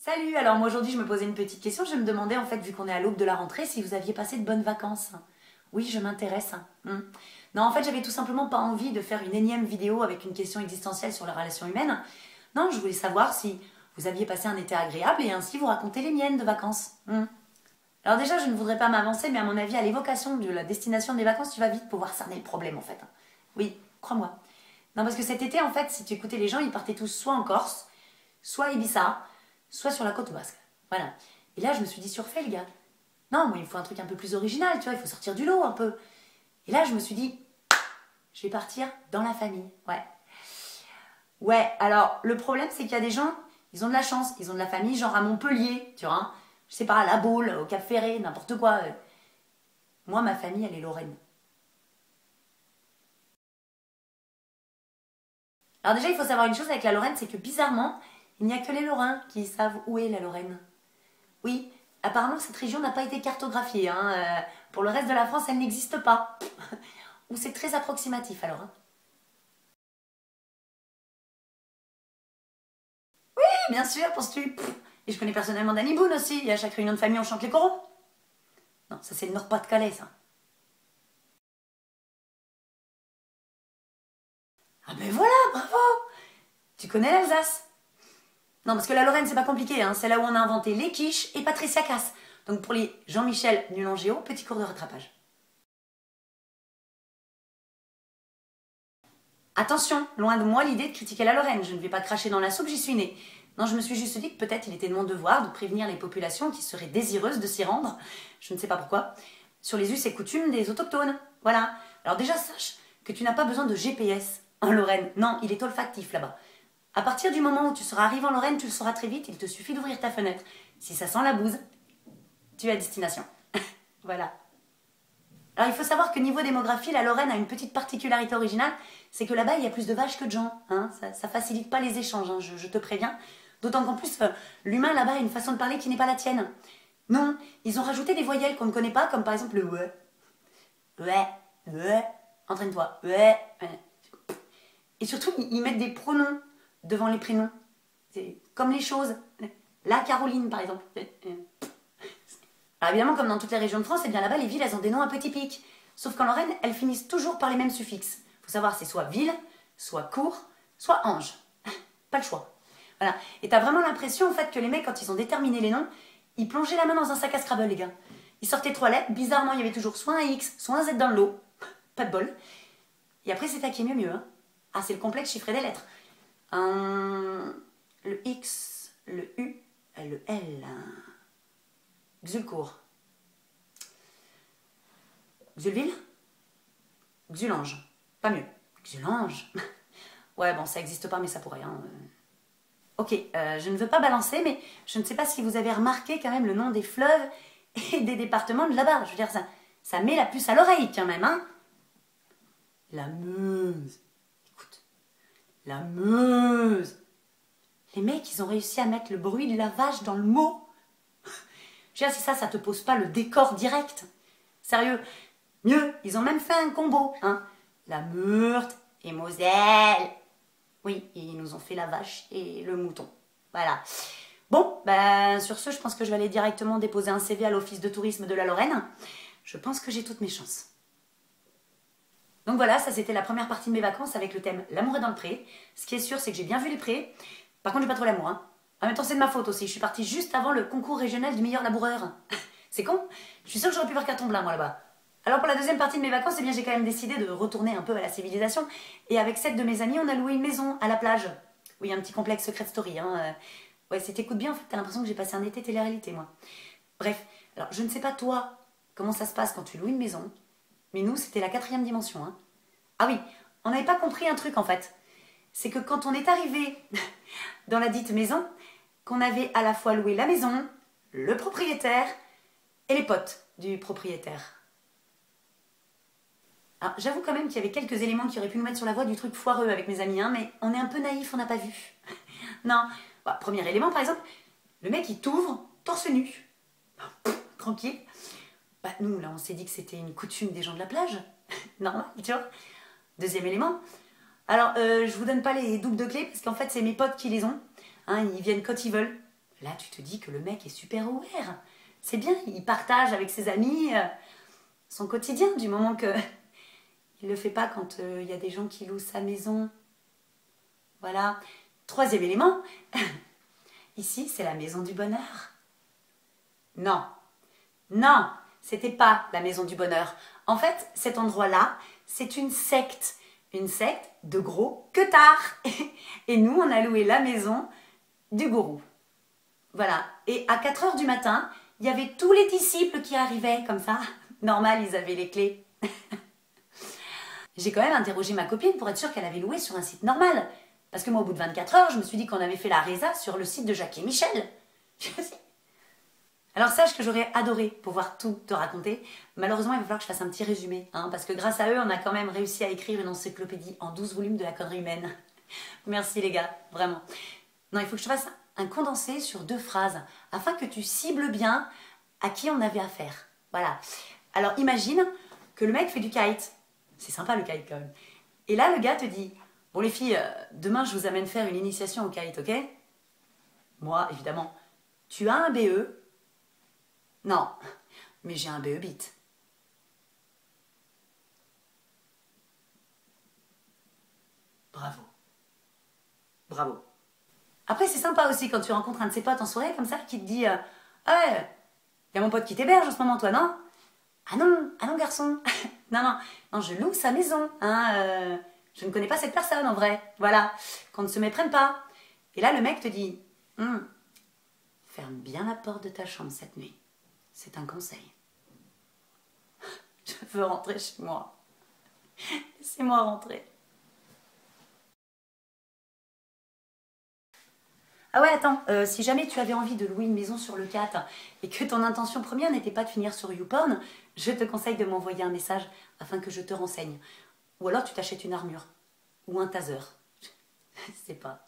Salut, alors moi aujourd'hui je me posais une petite question, je me demandais en fait vu qu'on est à l'aube de la rentrée si vous aviez passé de bonnes vacances. Oui, je m'intéresse. Non, en fait j'avais tout simplement pas envie de faire une énième vidéo avec une question existentielle sur la relation humaine. Non, je voulais savoir si vous aviez passé un été agréable et ainsi vous raconter les miennes de vacances. Alors déjà je ne voudrais pas m'avancer mais à mon avis à l'évocation de la destination de mes vacances tu vas vite pouvoir cerner le problème en fait. Oui, crois-moi. Non parce que cet été en fait si tu écoutais les gens ils partaient tous soit en Corse, soit à Ibiza, soit sur la côte basque. Voilà. Et là, je me suis dit, surfait, le gars. Non, moi, il me faut un truc un peu plus original, tu vois, il faut sortir du lot un peu. Et là, je me suis dit, je vais partir dans la famille. Ouais. Ouais, alors, le problème, c'est qu'il y a des gens, ils ont de la chance, ils ont de la famille, genre à Montpellier, tu vois. Je sais pas, à La Baule, au Cap Ferré, n'importe quoi. Moi, ma famille, elle est Lorraine. Alors déjà, il faut savoir une chose avec la Lorraine, c'est que bizarrement, il n'y a que les Lorrains qui savent où est la Lorraine. Oui, apparemment cette région n'a pas été cartographiée. Pour le reste de la France, elle n'existe pas. Ou c'est très approximatif alors. Oui, bien sûr, penses-tu. Et je connais personnellement Danny Boone aussi, et à chaque réunion de famille on chante les coraux. Non, ça c'est le Nord-Pas-de-Calais, ça. Ah ben voilà, bravo. Tu connais l'Alsace? Non, parce que la Lorraine c'est pas compliqué, c'est là où on a inventé les quiches et Patricia Cass. Donc pour les Jean-Michel nul en géo, petit cours de rattrapage. Attention, loin de moi l'idée de critiquer la Lorraine, je ne vais pas cracher dans la soupe, j'y suis née. Non, je me suis juste dit que peut-être il était de mon devoir de prévenir les populations qui seraient désireuses de s'y rendre, je ne sais pas pourquoi, sur les us et coutumes des autochtones. Voilà. Alors déjà, sache que tu n'as pas besoin de GPS en Lorraine. Non, il est olfactif là-bas. À partir du moment où tu seras arrivé en Lorraine, tu le sauras très vite, il te suffit d'ouvrir ta fenêtre. Si ça sent la bouse, tu es à destination. Voilà. Alors il faut savoir que niveau démographie, la Lorraine a une petite particularité originale, c'est que là-bas il y a plus de vaches que de gens. Ça facilite pas les échanges, je te préviens. D'autant qu'en plus, l'humain là-bas a une façon de parler qui n'est pas la tienne. Non, ils ont rajouté des voyelles qu'on ne connaît pas, comme par exemple le ouais. Ouais. Entraîne-toi. Ouais. Et surtout, ils mettent des pronoms devant les prénoms. C'est comme les choses. La Caroline, par exemple. Alors évidemment, comme dans toutes les régions de France, et bien là-bas, les villes, elles ont des noms un peu typiques. Sauf qu'en Lorraine, elles finissent toujours par les mêmes suffixes. Il faut savoir, c'est soit ville, soit cour, soit ange. Pas le choix. Voilà. Et t'as vraiment l'impression, en fait, que les mecs, quand ils ont déterminé les noms, ils plongeaient la main dans un sac à Scrabble, les gars. Ils sortaient 3 lettres, bizarrement, il y avait toujours soit un X, soit un Z dans le lot. Pas de bol. Et après, c'est à qui mieux. Ah, c'est le complexe chiffré des lettres. Le X, le U, le L. Xulcourt. Xulville. Xulange. Pas mieux. Xulange. Ouais, bon, ça existe pas, mais ça pourrait. Ok, je ne veux pas balancer, mais je ne sais pas si vous avez remarqué quand même le nom des fleuves et des départements de là-bas. Je veux dire, ça met la puce à l'oreille quand même, La Meuse. Écoute, la Meuse. Les mecs, ils ont réussi à mettre le bruit de la vache dans le mot. Je veux dire, si ça te pose pas le décor direct. Sérieux. Mieux, ils ont même fait un combo, La Meurthe et Moselle. Oui, ils nous ont fait la vache et le mouton. Voilà. Bon, sur ce, je pense que je vais aller directement déposer un CV à l'office de tourisme de la Lorraine. Je pense que j'ai toutes mes chances. Donc voilà, ça c'était la première partie de mes vacances avec le thème l'amour est dans le pré. Ce qui est sûr, c'est que j'ai bien vu les prés. Par contre, j'ai pas trop l'amour, En même temps, c'est de ma faute aussi. Je suis partie juste avant le concours régional du meilleur laboureur. C'est con. Je suis sûre que j'aurais pu faire carton blanc, moi, là-bas. Alors, pour la deuxième partie de mes vacances, j'ai quand même décidé de retourner un peu à la civilisation. Et avec 7 de mes amis, on a loué une maison à la plage. Oui, un petit complexe Secret Story, Ouais, si t'écoutes bien, en fait, t'as l'impression que j'ai passé un été télé-réalité, moi. Bref, alors, je ne sais pas, toi, comment ça se passe quand tu loues une maison. Mais nous, c'était la 4e dimension, Ah oui, on n'avait pas compris un truc, en fait. C'est que quand on est arrivé dans la dite maison, qu'on avait à la fois loué la maison, le propriétaire et les potes du propriétaire. Alors, j'avoue quand même qu'il y avait quelques éléments qui auraient pu nous mettre sur la voie du truc foireux avec mes amis, mais on est un peu naïf, on n'a pas vu. Non, premier élément par exemple, le mec il t'ouvre torse nu. Tranquille. Nous là on s'est dit que c'était une coutume des gens de la plage. Normal, tu vois. Deuxième élément, alors je vous donne pas les doubles de clés parce qu'en fait c'est mes potes qui les ont. Ils viennent quand ils veulent. là tu te dis que le mec est super ouvert. C'est bien, il partage avec ses amis son quotidien, du moment que il le fait pas quand il y a des gens qui louent sa maison. Voilà. Troisième élément, ici c'est la maison du bonheur. Non, non, c'était pas la maison du bonheur. En fait, cet endroit-là, c'est une secte de gros queutards. Et nous, on a loué la maison du gourou. Voilà. Et à 4 heures du matin, il y avait tous les disciples qui arrivaient comme ça. Normal, ils avaient les clés. J'ai quand même interrogé ma copine pour être sûre qu'elle avait loué sur un site normal. Parce que moi, au bout de 24 heures, je me suis dit qu'on avait fait la résa sur le site de Jacques et Michel. Alors sache que j'aurais adoré pouvoir tout te raconter. Malheureusement, il va falloir que je fasse un petit résumé. Parce que grâce à eux, on a quand même réussi à écrire une encyclopédie en 12 volumes de la connerie humaine. Merci les gars, vraiment. Non, il faut que je te fasse un condensé sur 2 phrases, afin que tu cibles bien à qui on avait affaire. Voilà. Alors imagine que le mec fait du kite. C'est sympa le kite quand même. Et là, le gars te dit, bon les filles, demain je vous amène faire une initiation au kite, ok? Moi, évidemment, tu as un BE? Non, mais j'ai un BE bit. Bravo. Bravo. Après, c'est sympa aussi quand tu rencontres un de ses potes en soirée comme ça qui te dit ah ouais, y a mon pote qui t'héberge en ce moment, toi, non? Ah non, garçon. non, je loue sa maison. Je ne connais pas cette personne en vrai. Voilà, qu'on ne se méprenne pas. Et là, le mec te dit ferme bien la porte de ta chambre cette nuit. C'est un conseil. Je veux rentrer chez moi. Laissez-moi rentrer. Ah ouais, attends, si jamais tu avais envie de louer une maison sur le 4 et que ton intention première n'était pas de finir sur YouPorn, je te conseille de m'envoyer un message afin que je te renseigne. Ou alors tu t'achètes une armure. Ou un taser. Je sais pas.